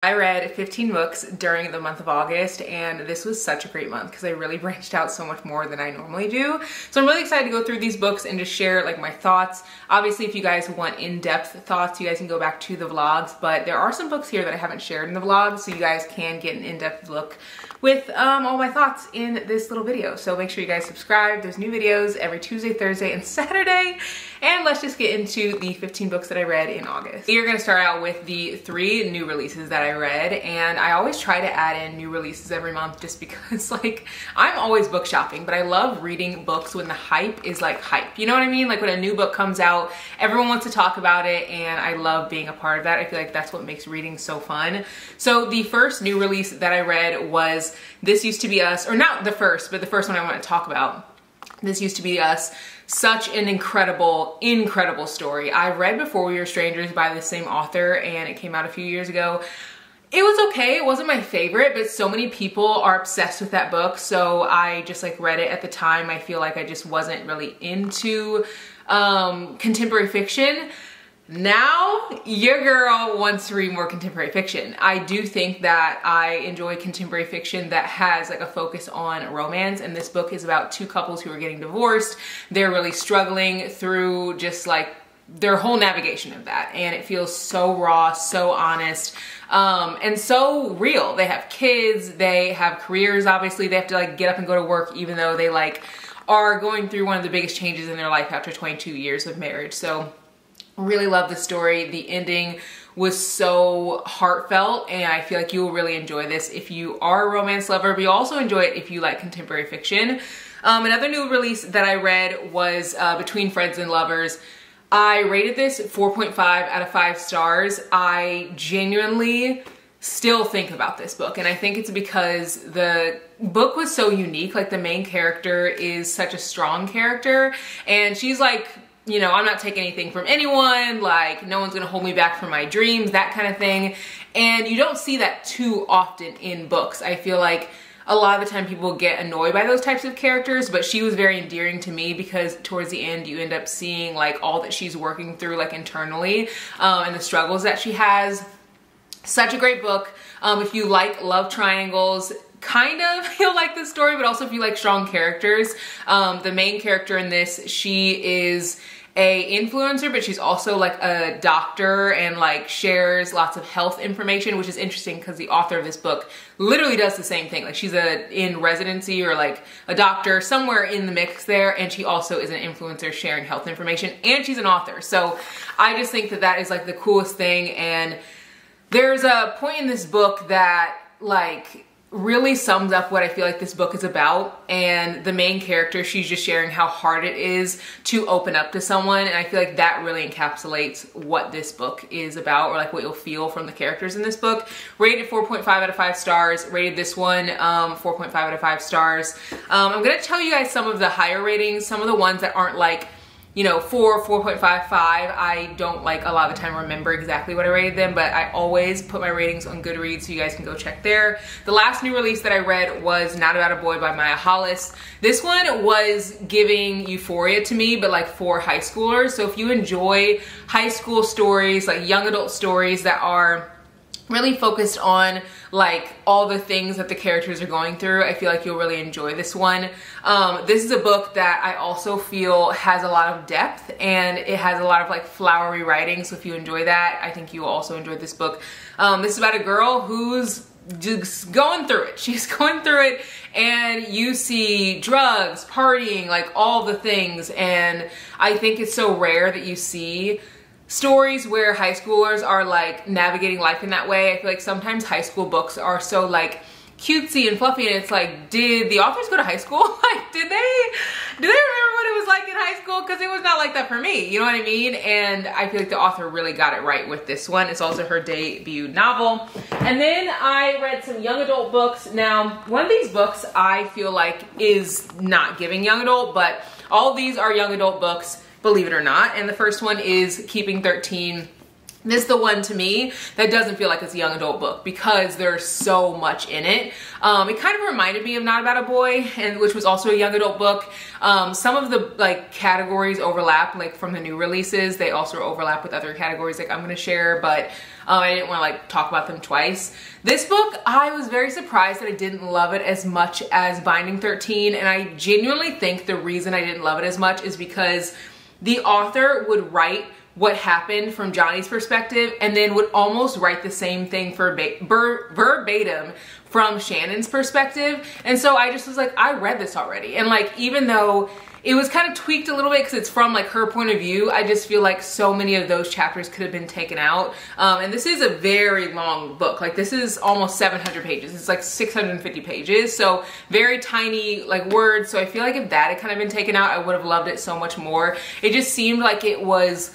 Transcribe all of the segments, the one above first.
I read 15 books during the month of August, and this was such a great month because I really branched out so much more than I normally do. So I'm really excited to go through these books and just share like my thoughts. Obviously, if you guys want in-depth thoughts, you guys can go back to the vlogs, but there are some books here that I haven't shared in the vlogs, so you guys can get an in-depth look with all my thoughts in this little video. So make sure you guys subscribe. There's new videos every Tuesday, Thursday, and Saturday. And let's just get into the 15 books that I read in August. We're gonna start out with the 3 new releases that I read, and I always try to add in new releases every month just because like I'm always book shopping, but I love reading books when the hype is like hype. You know what I mean? Like when a new book comes out, everyone wants to talk about it, and I love being a part of that. I feel like that's what makes reading so fun. So the first new release that I read was This Used to Be Us, or not the first, but the first one I want to talk about. This Used to Be Us. Such an incredible, incredible story. I read Before We Were Strangers by the same author, and it came out a few years ago. It was okay. It wasn't my favorite, but so many people are obsessed with that book, so I just like read it at the time. I feel like I just wasn't really into contemporary fiction. Now, your girl wants to read more contemporary fiction. I do think that I enjoy contemporary fiction that has like a focus on romance, and this book is about 2 couples who are getting divorced. They're really struggling through just like their whole navigation of that, and it feels so raw, so honest, and so real. They have kids, they have careers, obviously they have to like get up and go to work even though they like are going through one of the biggest changes in their life after 22 years of marriage. So really love the story. The ending was so heartfelt, and I feel like you will really enjoy this if you are a romance lover, but you also enjoy it if you like contemporary fiction. Another new release that I read was Between Friends and Lovers. I rated this 4.5 out of 5 stars. I genuinely still think about this book, and I think it's because the book was so unique. Like the main character is such a strong character, and she's like, you know, I'm not taking anything from anyone, like no one's gonna hold me back from my dreams, that kind of thing. And you don't see that too often in books. I feel like a lot of the time people get annoyed by those types of characters, but she was very endearing to me because towards the end you end up seeing like all that she's working through like internally, and the struggles that she has. Such a great book. If you like love triangles, kind of you'll like this story, but also if you like strong characters. The main character in this, she is a influencer, but she's also like a doctor and like shares lots of health information, which is interesting because the author of this book literally does the same thing. Like she's in residency or like a doctor somewhere in the mix there, and she also is an influencer sharing health information, and she's an author. So I just think that that is like the coolest thing. And there's a point in this book that like really sums up what I feel like this book is about. And the main character, she's just sharing how hard it is to open up to someone, and I feel like that really encapsulates what this book is about, or like what you'll feel from the characters in this book. Rated 4.5 out of 5 stars. Rated this one 4.5 out of 5 stars. I'm gonna tell you guys some of the higher ratings, some of the ones that aren't like, you know, 4, 4.55. I don't like a lot of the time remember exactly what I rated them, but I always put my ratings on Goodreads so you guys can go check there. The last new release that I read was Not About a Boy by Maya Hollis. This one was giving Euphoria to me, but like for high schoolers. So if you enjoy high school stories, like young adult stories that are really focused on like all the things that the characters are going through, I feel like you'll really enjoy this one. This is a book that I also feel has a lot of depth, and it has a lot of like flowery writing, so if you enjoy that, I think you will also enjoy this book. This is about a girl who's just going through it. She's going through it, and you see drugs, partying, like all the things, and I think it's so rare that you see stories where high schoolers are like navigating life in that way. I feel like sometimes high school books are so like cutesy and fluffy, and it's like, did the authors go to high school? Like, do they remember what it was like in high school? Because it was not like that for me, you know what I mean? And I feel like the author really got it right with this one. It's also her debut novel. And then I read some young adult books. Now, one of these books I feel like is not giving young adult, but all of these are young adult books, believe it or not. And the first one is Keeping 13. This is the one to me that doesn't feel like it's a young adult book because there's so much in it. It kind of reminded me of Not About a Boy, and which was also a young adult book. Some of the like categories overlap, like from the new releases. They also overlap with other categories like I'm gonna share, but I didn't want to like talk about them twice. This book, I was very surprised that I didn't love it as much as Binding 13, and I genuinely think the reason I didn't love it as much is because the author would write what happened from Johnny's perspective and then would almost write the same thing verbatim from Shannon's perspective. And so I just was like, I read this already. And like, even though it was kind of tweaked a little bit because it's from like her point of view, I just feel like so many of those chapters could have been taken out. And this is a very long book. Like, this is almost 700 pages. It's like 650 pages. So very tiny like words. So I feel like if that had kind of been taken out, I would have loved it so much more. It just seemed like it was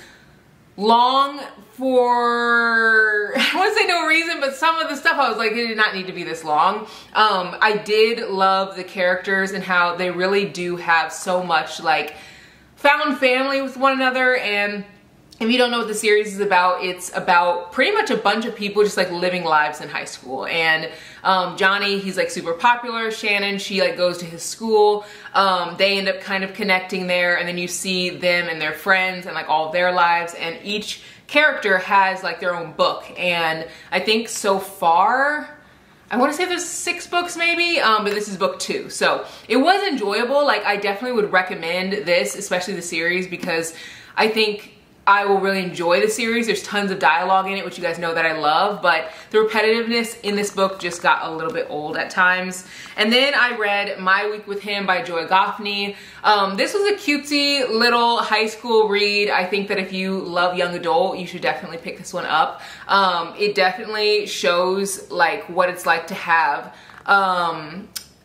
long for, I wouldn't say no reason, but some of the stuff I was like, it did not need to be this long. I did love the characters and how they really do have so much like found family with one another. And if you don't know what the series is about, it's about pretty much a bunch of people just like living lives in high school. And Johnny, he's like super popular. Shannon, she like goes to his school. They end up kind of connecting there, and then you see them and their friends and like all of their lives, and each character has like their own book. And I think so far, I want to say there's 6 books maybe, but this is book 2. So it was enjoyable. Like, I definitely would recommend this, especially the series, because I think I will really enjoy the series. There's tons of dialogue in it, which you guys know that I love, but the repetitiveness in this book just got a little bit old at times. And then I read My Week with Him by Joy Goffney. This was a cutesy little high school read. I think that if you love young adult, you should definitely pick this one up. It definitely shows like what it's like to have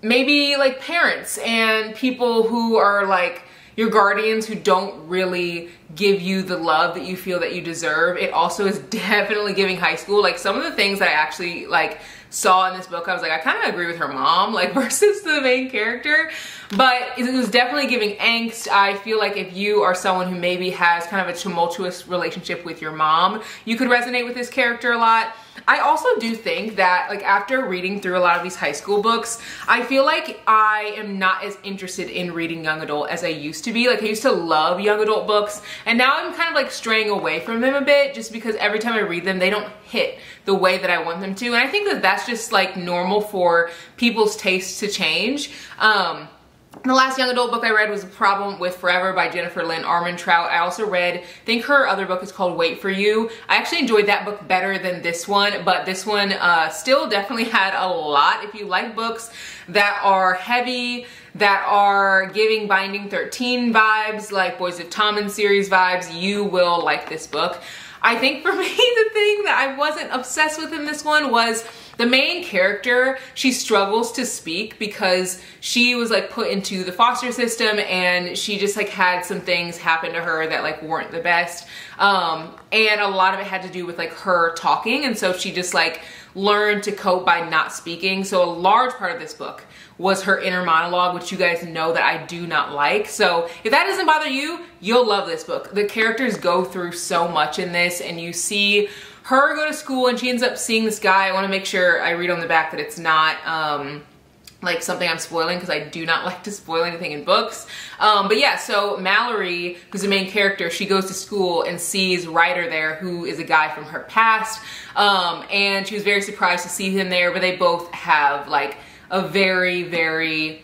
maybe like parents and people who are like your guardians who don't really give you the love that you feel that you deserve. It also is definitely giving high school. Like, some of the things that I actually like saw in this book, I was like, I kind of agree with her mom, like, versus the main character. But it was definitely giving angst. I feel like if you are someone who maybe has kind of a tumultuous relationship with your mom, you could resonate with this character a lot. I also do think that, like, after reading through a lot of these high school books, I feel like I am not as interested in reading young adult as I used to be. Like, I used to love young adult books, and now I'm kind of like straying away from them a bit, just because every time I read them, they don't hit the way that I want them to. And I think that that's just like normal for people's tastes to change. The last young adult book I read was A Problem with Forever by Jennifer Lynn Armentrout. I also read, I think her other book is called Wait for You. I actually enjoyed that book better than this one, but this one still definitely had a lot. If you like books that are heavy, that are giving Binding 13 vibes, like Boys of Tommen series vibes, you will like this book. I think for me, the thing that I wasn't obsessed with in this one was the main character. She struggles to speak because she was like put into the foster system, and she just like had some things happen to her that like weren't the best. And a lot of it had to do with like her talking, and so she just like learned to cope by not speaking. So a large part of this book was her inner monologue, which you guys know that I do not like. So if that doesn't bother you, you'll love this book. The characters go through so much in this, and you see her go to school and she ends up seeing this guy. I want to make sure I read on the back that it's not like something I'm spoiling, because I do not like to spoil anything in books. But yeah, so Mallory, who's the main character, she goes to school and sees Ryder there, who is a guy from her past. And she was very surprised to see him there, but they both have like a very,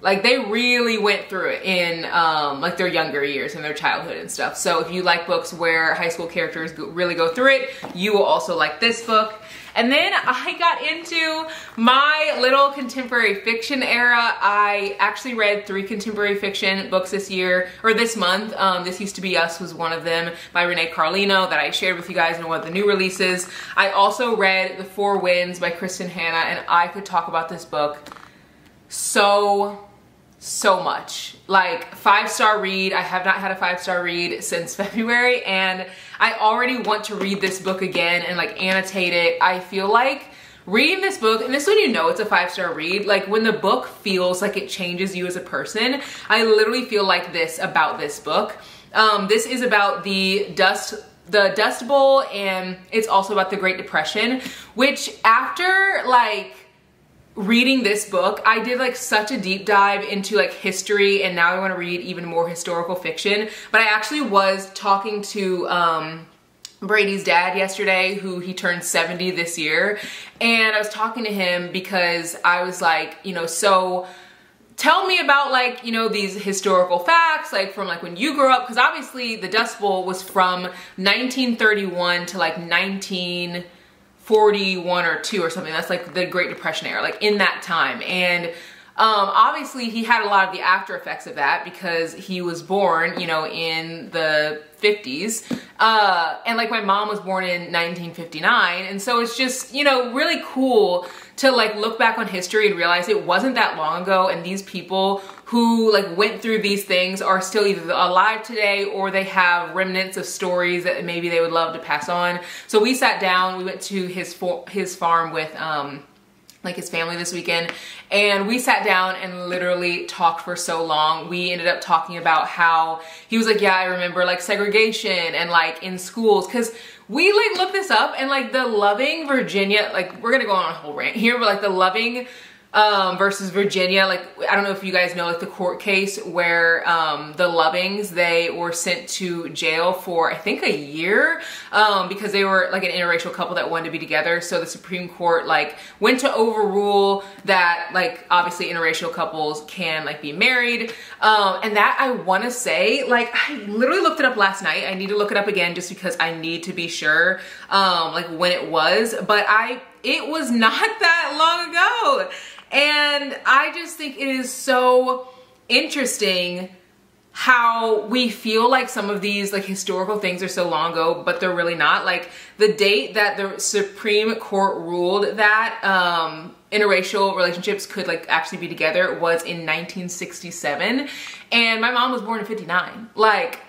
like, they really went through it in like their younger years and their childhood and stuff. So if you like books where high school characters really go through it, you will also like this book. And then I got into my little contemporary fiction era. I actually read 3 contemporary fiction books this year, or this month. This Used to Be Us was one of them by Renee Carlino that I shared with you guys in one of the new releases. I also read The Four Winds by Kristen Hanna, and I could talk about this book so much. Like, 5-star read. I have not had a 5-star read since February, and I already want to read this book again and like annotate it. I feel like reading this book, and this is when you know it's a 5-star read, like when the book feels like it changes you as a person. I literally feel like this about this book. This is about the Dust Bowl, and it's also about the Great Depression, which after like reading this book, I did like such a deep dive into like history, and now I want to read even more historical fiction. But I actually was talking to Brady's dad yesterday, who he turned 70 this year. And I was talking to him because I was like, you know, so tell me about like, you know, these historical facts, like from like when you grew up, because obviously the Dust Bowl was from 1931 to like 1941 or 2 or something. That's like the Great Depression era, like in that time. And obviously he had a lot of the after effects of that because he was born, you know, in the 50s. And like my mom was born in 1959. And so it's just, you know, really cool to like look back on history and realize it wasn't that long ago. And these people who like went through these things are still either alive today or they have remnants of stories that maybe they would love to pass on. So we sat down, we went to his farm with, like his family this weekend, and we sat down and literally talked for so long. We ended up talking about how he was like, yeah, I remember like segregation and like in schools, because we like looked this up and like the Loving, Virginia, like we're gonna go on a whole rant here, but like the Loving versus Virginia, like I don't know if you guys know like the court case where the Lovings, they were sent to jail for I think a year because they were like an interracial couple that wanted to be together. So the Supreme Court like went to overrule that like obviously interracial couples can like be married, and that I want to say, like I literally looked it up last night. I need to look it up again just because I need to be sure like when it was, but it was not that long ago. And I just think it is so interesting how we feel like some of these like historical things are so long ago, but they're really not. Like the date that the Supreme Court ruled that interracial relationships could like actually be together was in 1967. And my mom was born in 59. Like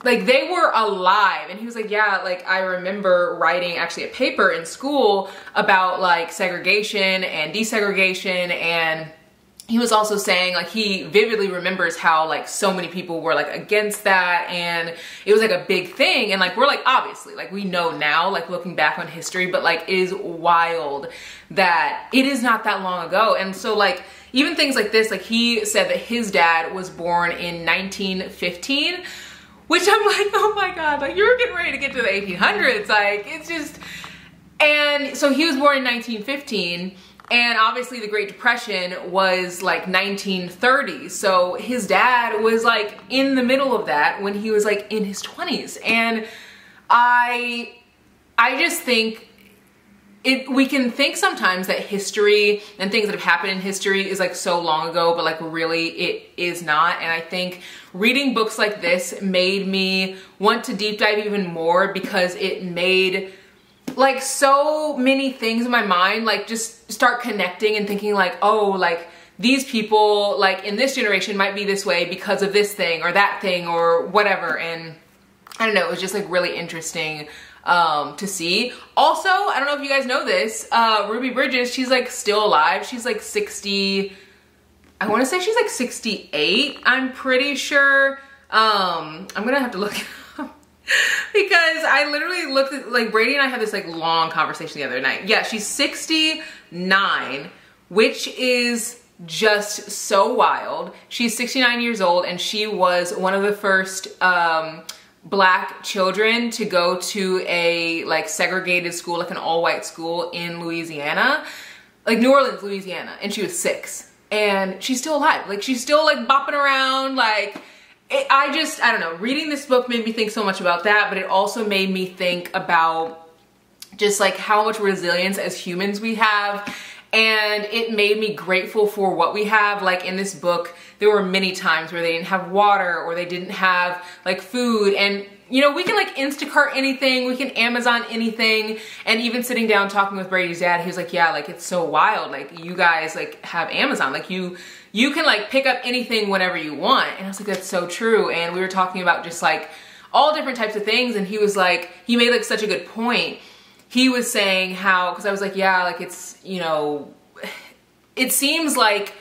they were alive. And he was like, yeah, like I remember writing actually a paper in school about like segregation and desegregation. And he was also saying like he vividly remembers how like so many people were like against that, and it was like a big thing. And like we're like obviously like we know now like looking back on history, but like it is wild that it is not that long ago. And so like even things like this, like he said that his dad was born in 1915, which I'm like, oh my God, like you're getting ready to get to the 1800s. Like it's just, and so he was born in 1915, and obviously the Great Depression was like 1930. So his dad was like in the middle of that when he was like in his 20s. And I just think we can think sometimes that history and things that have happened in history is like so long ago, but like really it is not. And I think reading books like this made me want to deep dive even more, because it made like so many things in my mind like just start connecting and thinking like, oh, like these people like in this generation might be this way because of this thing or that thing or whatever. And I don't know, it was just like really interesting to see. Also, I don't know if you guys know this, Ruby Bridges, she's like still alive. She's like 60, I want to say she's like 68, I'm pretty sure. I'm gonna have to look it up because I literally looked at, like Brady and I had this like long conversation the other night. Yeah, she's 69, which is just so wild. She's 69 years old, and she was one of the first Black children to go to a like segregated school, like an all-white school in Louisiana, like New Orleans, Louisiana, and she was 6, and she's still alive. Like she's still like bopping around. Like I don't know, reading this book made me think so much about that, but it also made me think about just like how much resilience as humans we have. And it made me grateful for what we have. Like in this book, there were many times where they didn't have water or they didn't have like food. And you know, we can like Instacart anything, we can Amazon anything. And even sitting down talking with Brady's dad, he was like, yeah, like it's so wild. Like you guys like have Amazon, like you can like pick up anything whenever you want. And I was like, that's so true. And we were talking about just like all different types of things. And he was like, he made like such a good point. He was saying how, because I was like, yeah, like it's, you know, it seems like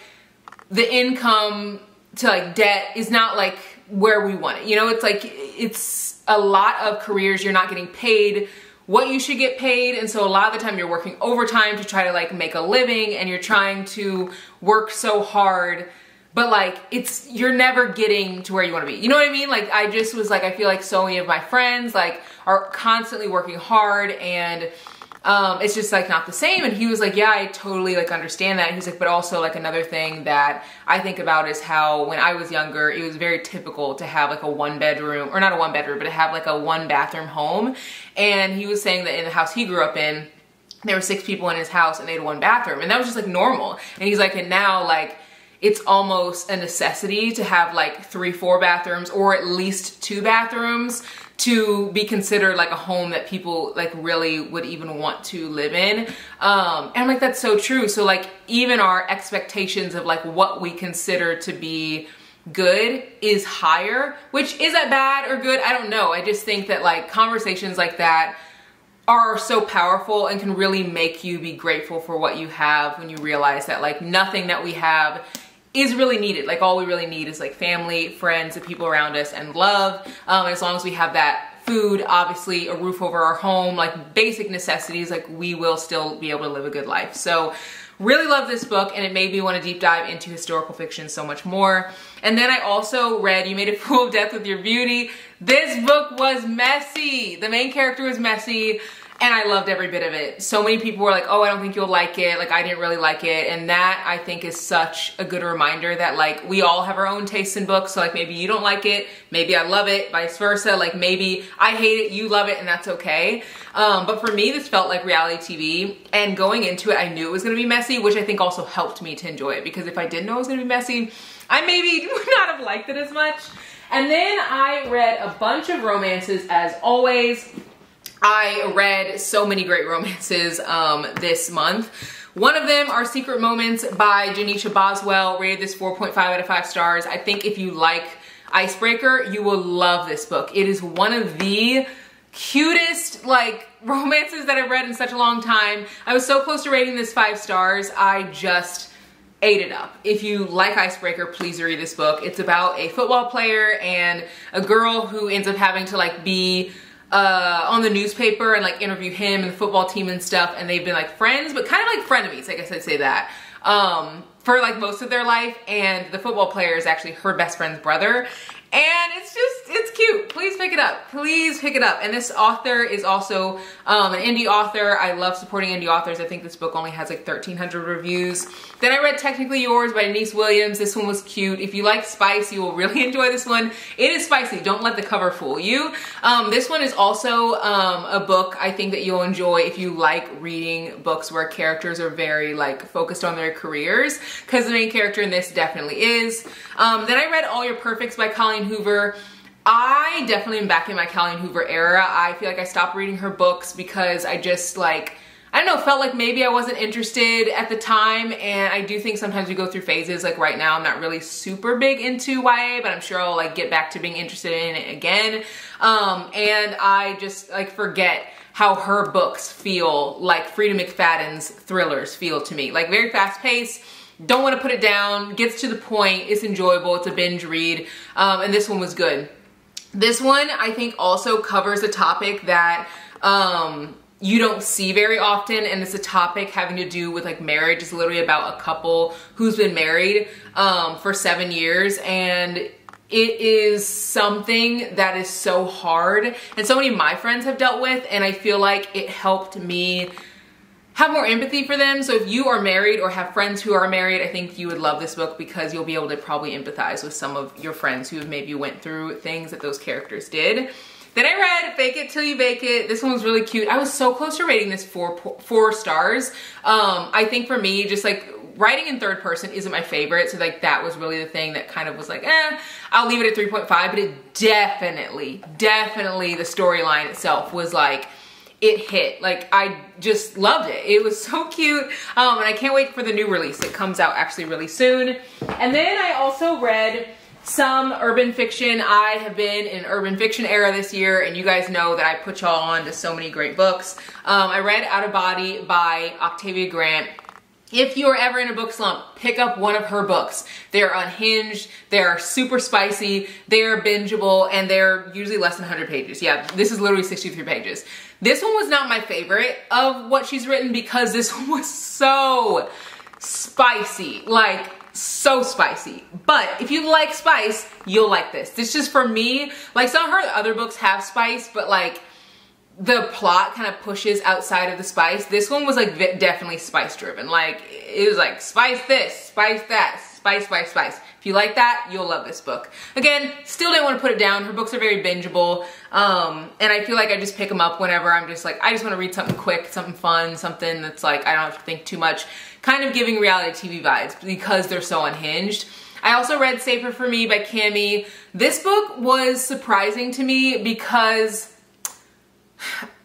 the income to like debt is not like where we want it. You know, it's like, it's a lot of careers you're not getting paid what you should get paid. And so a lot of the time you're working overtime to try to like make a living, and you're trying to work so hard but like you're never getting to where you want to be. You know what I mean? Like I just was like, I feel like so many of my friends like are constantly working hard, and it's just like not the same. And he was like, yeah, I totally like understand that. He's like, but also like another thing that I think about is how when I was younger, it was very typical to have like a 1-bedroom, or not a 1-bedroom, but to have like a 1-bathroom home. And he was saying that in the house he grew up in, there were 6 people in his house and they had 1 bathroom, and that was just like normal. And he's like, and now like it's almost a necessity to have like 3-4 bathrooms, or at least 2 bathrooms to be considered like a home that people like really would even want to live in. And I'm like, that's so true. So like even our expectations of like what we consider to be good is higher, which is that bad or good? I don't know. I just think that like conversations like that are so powerful and can really make you be grateful for what you have when you realize that like nothing that we have is really needed. Like all we really need is like family, friends, the people around us, and love. As long as we have that food, obviously a roof over our home, like basic necessities, like we will still be able to live a good life. So really love this book, and it made me want to deep dive into historical fiction so much more. And then I also read You Made a Fool of Death with Your Beauty. This book was messy. The main character was messy, and I loved every bit of it. So many people were like, oh, I don't think you'll like it. Like, I didn't really like it. And that, I think, is such a good reminder that, like, we all have our own tastes in books. So, like, maybe you don't like it. Maybe I love it. Vice versa. Like, maybe I hate it. You love it. And that's okay. But for me, this felt like reality TV. And going into it, I knew it was going to be messy, which I think also helped me to enjoy it. Because if I didn't know it was going to be messy, I maybe would not have liked it as much. And then I read a bunch of romances, as always. I read so many great romances this month. One of them are Secret Moments by Janisha Boswell. Rated this 4.5 out of 5 stars. I think if you like Icebreaker, you will love this book. It is one of the cutest like romances that I've read in such a long time. I was so close to rating this 5 stars. I just ate it up. If you like Icebreaker, please read this book. It's about a football player and a girl who ends up having to like be on the newspaper and like interview him and the football team and stuff, and they've been like friends, but kind of like frenemies, I guess I'd say that, for like most of their life. And the football player is actually her best friend's brother, and it's cute. Please pick it up. Please pick it up. And this author is also an indie author. I love supporting indie authors. I think this book only has like 1,300 reviews. Then I read Technically Yours by Denise Williams. This one was cute. If you like spice, you will really enjoy this one. It is spicy. Don't let the cover fool you. This one is also a book I think that you'll enjoy if you like reading books where characters are very like focused on their careers, because the main character in this definitely is. Then I read All Your Perfects by Colleen Hoover. I definitely am back in my Colleen Hoover era. I feel like I stopped reading her books because I just like, I don't know, felt like maybe I wasn't interested at the time. And I do think sometimes we go through phases. Like right now, I'm not really super big into YA, but I'm sure I'll like get back to being interested in it again. And I just like forget how her books feel like Frida McFadden's thrillers feel to me. Like very fast paced. Don't want to put it down, gets to the point, it's enjoyable, it's a binge read, and this one was good. This one, I think, also covers a topic that you don't see very often, and it's a topic having to do with like marriage. It's literally about a couple who's been married for 7 years, and it is something that is so hard, and so many of my friends have dealt with, and I feel like it helped me have more empathy for them. So if you are married or have friends who are married, I think you would love this book because you'll be able to probably empathize with some of your friends who have maybe went through things that those characters did. Then I read Fake It Till You Bake It. This one was really cute. I was so close to rating this 4 stars. I think for me, just like writing in third person isn't my favorite. So like that was really the thing that kind of was like, I'll leave it at 3.5, but it definitely the storyline itself was like, it hit. Like, I just loved it. It was so cute. And I can't wait for the new release. It comes out actually really soon. And then I also read some urban fiction. I have been in urban fiction era this year, and you guys know that I put y'all on to so many great books. I read Out of Body by Octavia Grant. If you are ever in a book slump, pick up one of her books. They're unhinged, they're super spicy, they're bingeable, and they're usually less than 100 pages. Yeah, this is literally 63 pages. This one was not my favorite of what she's written because this one was so spicy. Like, so spicy. But if you like spice, you'll like this. This just, for me, like some of her other books have spice, but like the plot kind of pushes outside of the spice. This one was like definitely spice driven. Like it was like spice this, spice that, spice, spice, spice. If you like that, you'll love this book. Again, still didn't want to put it down. Her books are very bingeable. And I feel like I just pick them up whenever I'm just like, I just want to read something quick, something fun, something that's like, I don't have to think too much. Kind of giving reality TV vibes because they're so unhinged. I also read Safer For Me by Cami. This book was surprising to me because,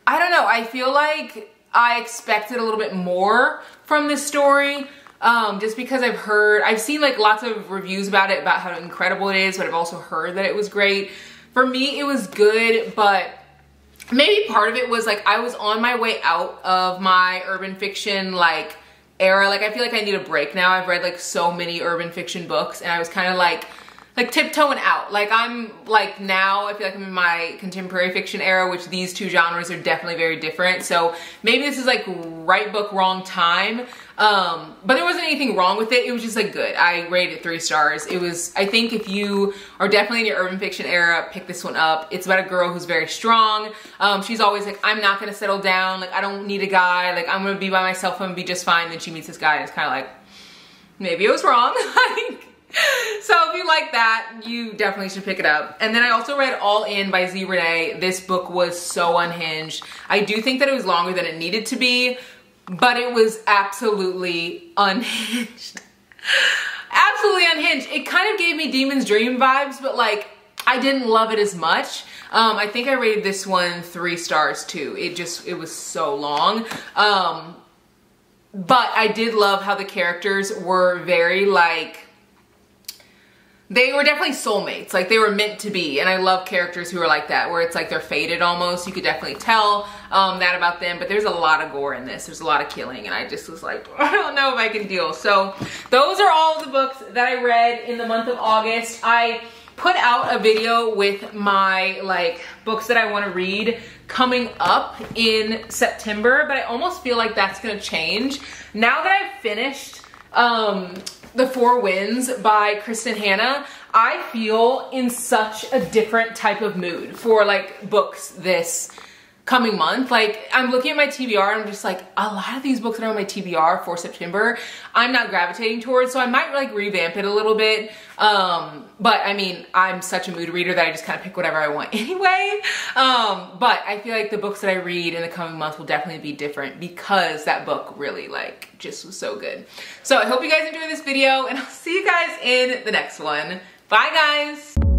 I don't know, I feel like I expected a little bit more from this story. Just because I've seen like lots of reviews about it, about how incredible it is, but I've also heard that it was great. For me, it was good, but maybe part of it was like I was on my way out of my urban fiction like era. Like I feel like I need a break now. I've read like so many urban fiction books and I was kind of like tiptoeing out. Like I'm like now I feel like I'm in my contemporary fiction era, which these two genres are definitely very different. So maybe this is like right book, wrong time. But there wasn't anything wrong with it. It was just like good. I rated it 3 stars. It was, I think if you are definitely in your urban fiction era, pick this one up. It's about a girl who's very strong. She's always like, I'm not gonna settle down. Like I don't need a guy. Like I'm gonna be by myself. I'm gonna be just fine. Then she meets this guy and it's kind of like, maybe it was wrong. Like, so if you like that, you definitely should pick it up. And then I also read All In by Z Renee. This book was so unhinged. I do think that it was longer than it needed to be, but it was absolutely unhinged. Absolutely unhinged. It kind of gave me Demon's Dream vibes, but like I didn't love it as much. I think I rated this one 3 stars too. It was so long. But I did love how the characters were very like, they were definitely soulmates. Like they were meant to be. And I love characters who are like that, where it's like they're fated almost. You could definitely tell that about them. But there's a lot of gore in this. There's a lot of killing. And I just was like, I don't know if I can deal. So those are all the books that I read in the month of August. I put out a video with my like books that I want to read coming up in September. But I almost feel like that's going to change. Now that I've finished The Four Winds by Kristen Hanna, I feel in such a different type of mood for like books this coming month. Like I'm looking at my TBR and I'm just like, a lot of these books that are on my TBR for September, I'm not gravitating towards, so I might like revamp it a little bit. But I mean, I'm such a mood reader that I just kind of pick whatever I want anyway. But I feel like the books that I read in the coming month will definitely be different because that book really like just was so good. So I hope you guys enjoyed this video and I'll see you guys in the next one. Bye guys.